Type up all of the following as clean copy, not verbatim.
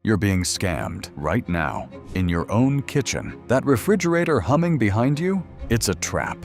You're being scammed right now, in your own kitchen. That refrigerator humming behind you? It's a trap.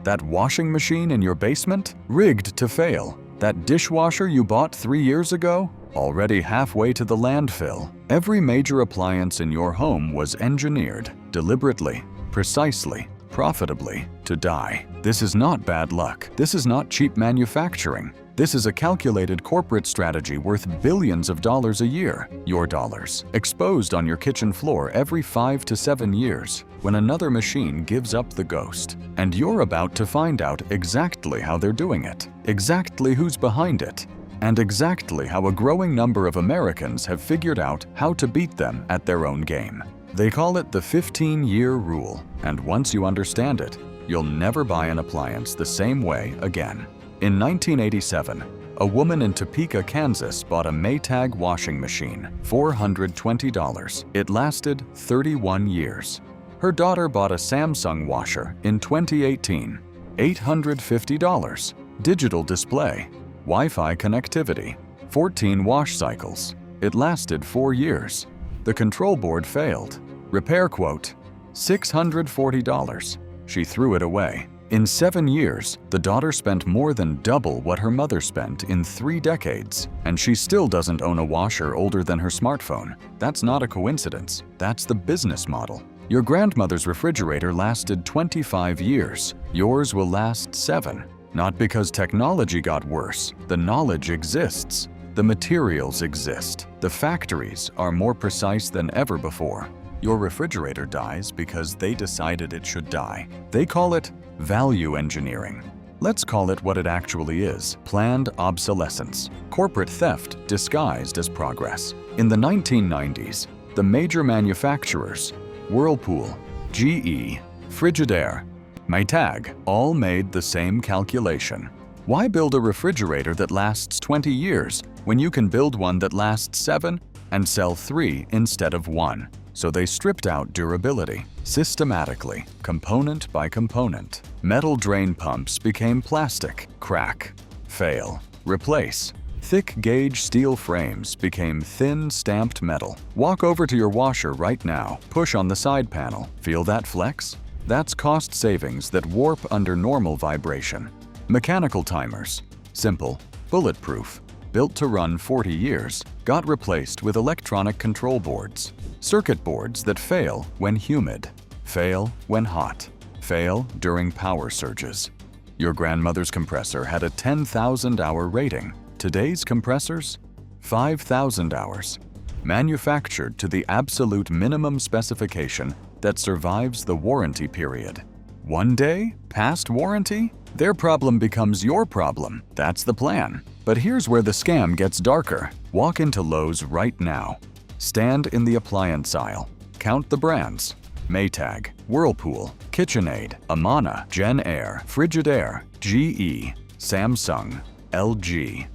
That washing machine in your basement? Rigged to fail. That dishwasher you bought 3 years ago? Already halfway to the landfill. Every major appliance in your home was engineered, deliberately, precisely, profitably, to die. This is not bad luck. This is not cheap manufacturing. This is a calculated corporate strategy worth billions of dollars a year, your dollars, exposed on your kitchen floor every 5 to 7 years when another machine gives up the ghost. And you're about to find out exactly how they're doing it, exactly who's behind it, and exactly how a growing number of Americans have figured out how to beat them at their own game. They call it the 15-year rule, and once you understand it, you'll never buy an appliance the same way again. In 1987, a woman in Topeka, Kansas bought a Maytag washing machine, $420. It lasted 31 years. Her daughter bought a Samsung washer in 2018, $850. Digital display, Wi-Fi connectivity, 14 wash cycles. It lasted 4 years. The control board failed. Repair quote, $640. She threw it away. In 7 years, the daughter spent more than double what her mother spent in 3 decades, and she still doesn't own a washer older than her smartphone. That's not a coincidence. That's the business model. Your grandmother's refrigerator lasted 25 years. Yours will last 7. Not because technology got worse. The knowledge exists. The materials exist. The factories are more precise than ever before. Your refrigerator dies because they decided it should die. They call it value engineering. Let's call it what it actually is: planned obsolescence, corporate theft disguised as progress. In the 1990s, the major manufacturers, Whirlpool, GE, Frigidaire, Maytag, all made the same calculation. Why build a refrigerator that lasts 20 years when you can build one that lasts 7 and sell 3 instead of 1? So they stripped out durability, systematically, component by component. Metal drain pumps became plastic, crack, fail, replace. Thick gauge steel frames became thin stamped metal. Walk over to your washer right now, push on the side panel. Feel that flex? That's cost savings that warp under normal vibration. Mechanical timers, simple, bulletproof, built to run 40 years, got replaced with electronic control boards. Circuit boards that fail when humid, fail when hot, fail during power surges. Your grandmother's compressor had a 10,000-hour rating. Today's compressors? 5,000 hours. Manufactured to the absolute minimum specification that survives the warranty period. One day, past warranty, their problem becomes your problem. That's the plan. But here's where the scam gets darker. Walk into Lowe's right now. Stand in the appliance aisle. Count the brands: Maytag, Whirlpool, KitchenAid, Amana, JennAir, Frigidaire, GE, Samsung, LG.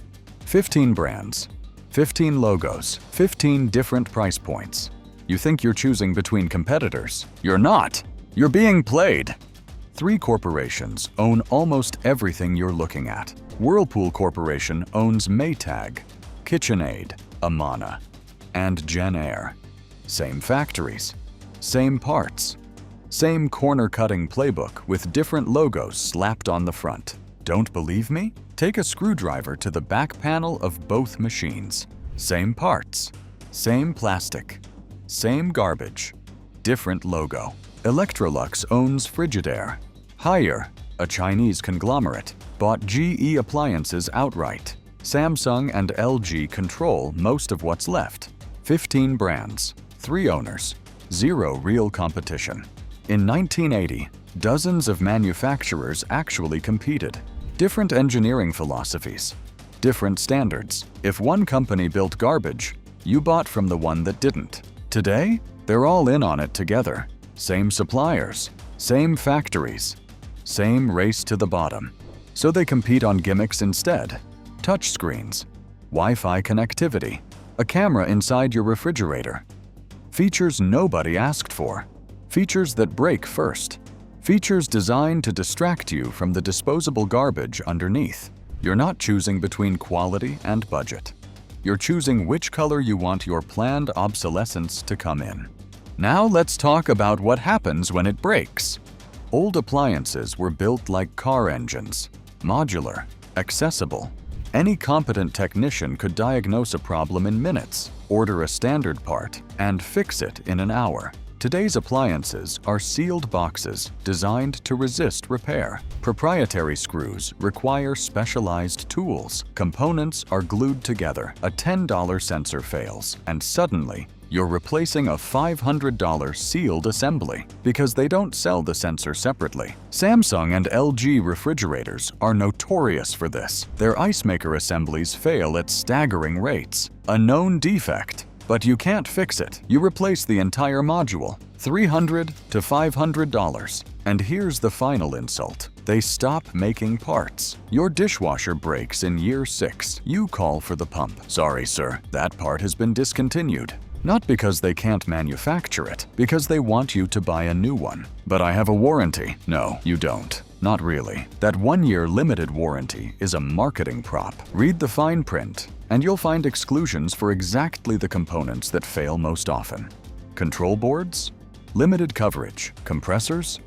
15 brands, 15 logos, 15 different price points. You think you're choosing between competitors? You're not. You're being played. 3 corporations own almost everything you're looking at. Whirlpool Corporation owns Maytag, KitchenAid, Amana, and JennAir. Same factories, same parts, same corner-cutting playbook with different logos slapped on the front. Don't believe me? Take a screwdriver to the back panel of both machines. Same parts, same plastic, same garbage, different logo. Electrolux owns Frigidaire. Haier, a Chinese conglomerate, bought GE Appliances outright. Samsung and LG control most of what's left. 15 brands, 3 owners, 0 real competition. In 1980, dozens of manufacturers actually competed. Different engineering philosophies, different standards. If one company built garbage, you bought from the one that didn't. Today, they're all in on it together. Same suppliers, same factories, same race to the bottom. So they compete on gimmicks instead. Touchscreens, Wi-Fi connectivity, a camera inside your refrigerator. Features nobody asked for. Features that break first. Features designed to distract you from the disposable garbage underneath. You're not choosing between quality and budget. You're choosing which color you want your planned obsolescence to come in. Now let's talk about what happens when it breaks. Old appliances were built like car engines, modular, accessible. Any competent technician could diagnose a problem in minutes, order a standard part, and fix it in an hour. Today's appliances are sealed boxes designed to resist repair. Proprietary screws require specialized tools. Components are glued together. A $10 sensor fails, and suddenly, you're replacing a $500 sealed assembly because they don't sell the sensor separately. Samsung and LG refrigerators are notorious for this. Their ice maker assemblies fail at staggering rates. A known defect. But you can't fix it. You replace the entire module, $300 to $500. And here's the final insult. They stop making parts. Your dishwasher breaks in year 6. You call for the pump. Sorry, sir, that part has been discontinued. Not because they can't manufacture it, because they want you to buy a new one. But I have a warranty. No, you don't. Not really. That 1-year limited warranty is a marketing prop. Read the fine print, and you'll find exclusions for exactly the components that fail most often. Control boards? Limited coverage. Compressors?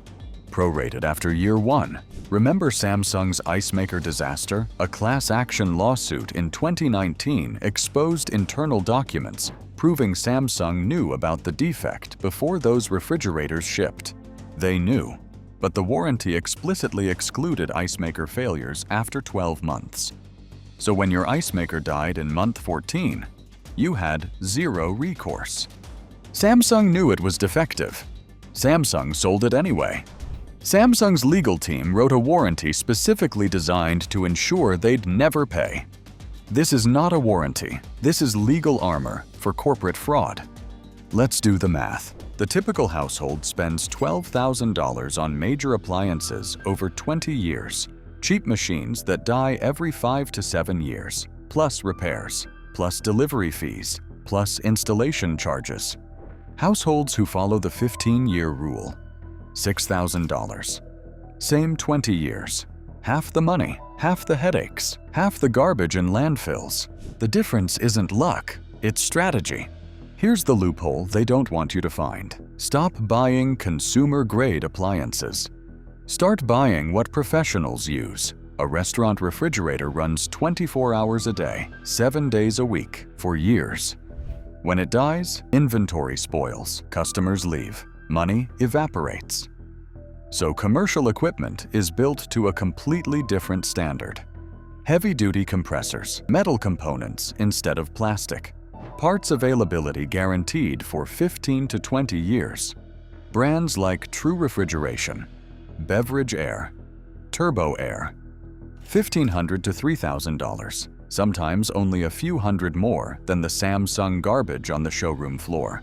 Prorated after year 1. Remember Samsung's ice maker disaster? A class action lawsuit in 2019 exposed internal documents proving Samsung knew about the defect before those refrigerators shipped. They knew, but the warranty explicitly excluded ice maker failures after 12 months. So when your ice maker died in month 14, you had 0 recourse. Samsung knew it was defective. Samsung sold it anyway. Samsung's legal team wrote a warranty specifically designed to ensure they'd never pay. This is not a warranty. This is legal armor for corporate fraud. Let's do the math. The typical household spends $12,000 on major appliances over 20 years. Cheap machines that die every 5 to 7 years, plus repairs, plus delivery fees, plus installation charges. Households who follow the 15-year rule, $6,000. Same 20 years. Half the money, half the headaches, half the garbage in landfills. The difference isn't luck, it's strategy. Here's the loophole they don't want you to find. Stop buying consumer-grade appliances. Start buying what professionals use. A restaurant refrigerator runs 24 hours a day, 7 days a week, for years. When it dies, inventory spoils, customers leave, money evaporates. So commercial equipment is built to a completely different standard. Heavy-duty compressors, metal components instead of plastic. Parts availability guaranteed for 15 to 20 years. Brands like True Refrigeration, Beverage Air, Turbo Air, $1,500 to $3,000, sometimes only a few hundred more than the Samsung garbage on the showroom floor.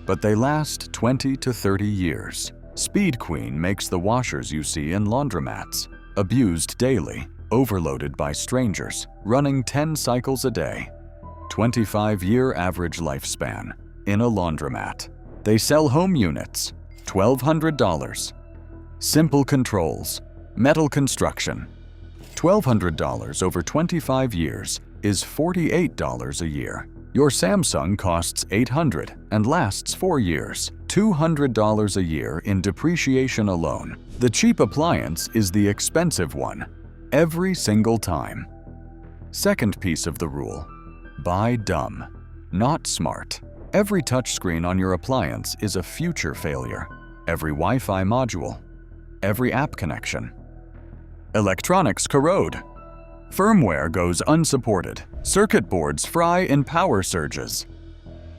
But they last 20 to 30 years. Speed Queen makes the washers you see in laundromats, abused daily, overloaded by strangers, running 10 cycles a day. 25-year average lifespan in a laundromat. They sell home units, $1,200. Simple controls, metal construction. $1,200 over 25 years is $48 a year. Your Samsung costs $800 and lasts 4 years, $200 a year in depreciation alone. The cheap appliance is the expensive one, every single time. Second piece of the rule, buy dumb, not smart. Every touchscreen on your appliance is a future failure. Every Wi-Fi module, every app connection. Electronics corrode. Firmware goes unsupported. Circuit boards fry in power surges.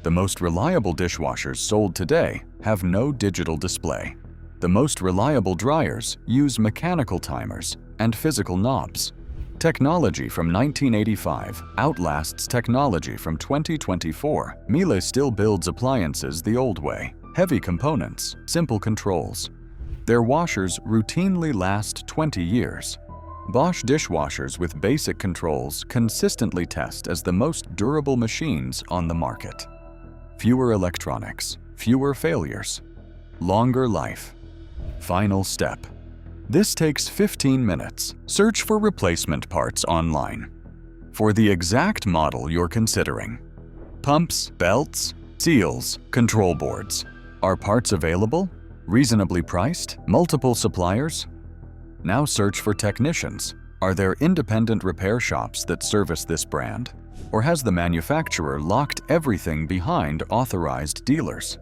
The most reliable dishwashers sold today have no digital display. The most reliable dryers use mechanical timers and physical knobs. Technology from 1985 outlasts technology from 2024. Miele still builds appliances the old way. Heavy components, simple controls. Their washers routinely last 20 years. Bosch dishwashers with basic controls consistently test as the most durable machines on the market. Fewer electronics, fewer failures, longer life. Final step. This takes 15 minutes. Search for replacement parts online. for the exact model you're considering. Pumps, belts, seals, control boards. Are parts available? Reasonably priced? Multiple suppliers? Now search for technicians. Are there independent repair shops that service this brand? Or has the manufacturer locked everything behind authorized dealers?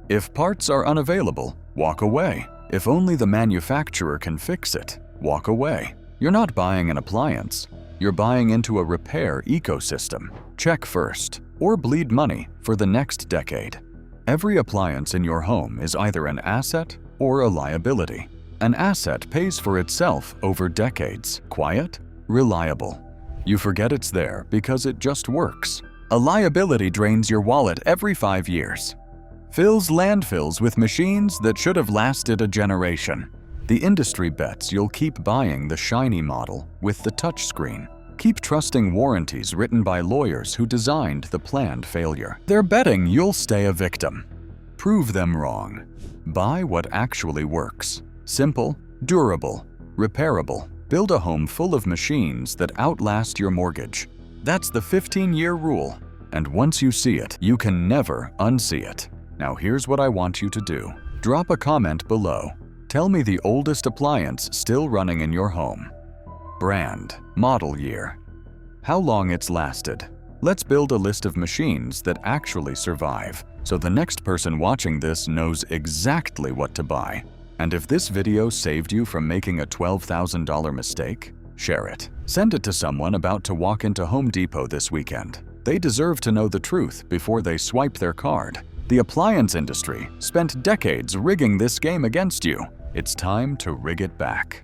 If parts are unavailable, walk away. If only the manufacturer can fix it, walk away. You're not buying an appliance. You're buying into a repair ecosystem. Check first, or bleed money for the next decade. Every appliance in your home is either an asset or a liability. An asset pays for itself over decades. Quiet, reliable. You forget it's there because it just works. A liability drains your wallet every 5 years. Fills landfills with machines that should have lasted a generation. The industry bets you'll keep buying the shiny model with the touchscreen. Keep trusting warranties written by lawyers who designed the planned failure. They're betting you'll stay a victim. Prove them wrong. Buy what actually works. Simple, durable, repairable. Build a home full of machines that outlast your mortgage. That's the 15-year rule. And once you see it, you can never unsee it. Now here's what I want you to do. Drop a comment below. Tell me the oldest appliance still running in your home. Brand, model year, how long it's lasted. Let's build a list of machines that actually survive, so the next person watching this knows exactly what to buy. And if this video saved you from making a $12,000 mistake, share it. Send it to someone about to walk into Home Depot this weekend. They deserve to know the truth before they swipe their card. The appliance industry spent decades rigging this game against you. It's time to rig it back.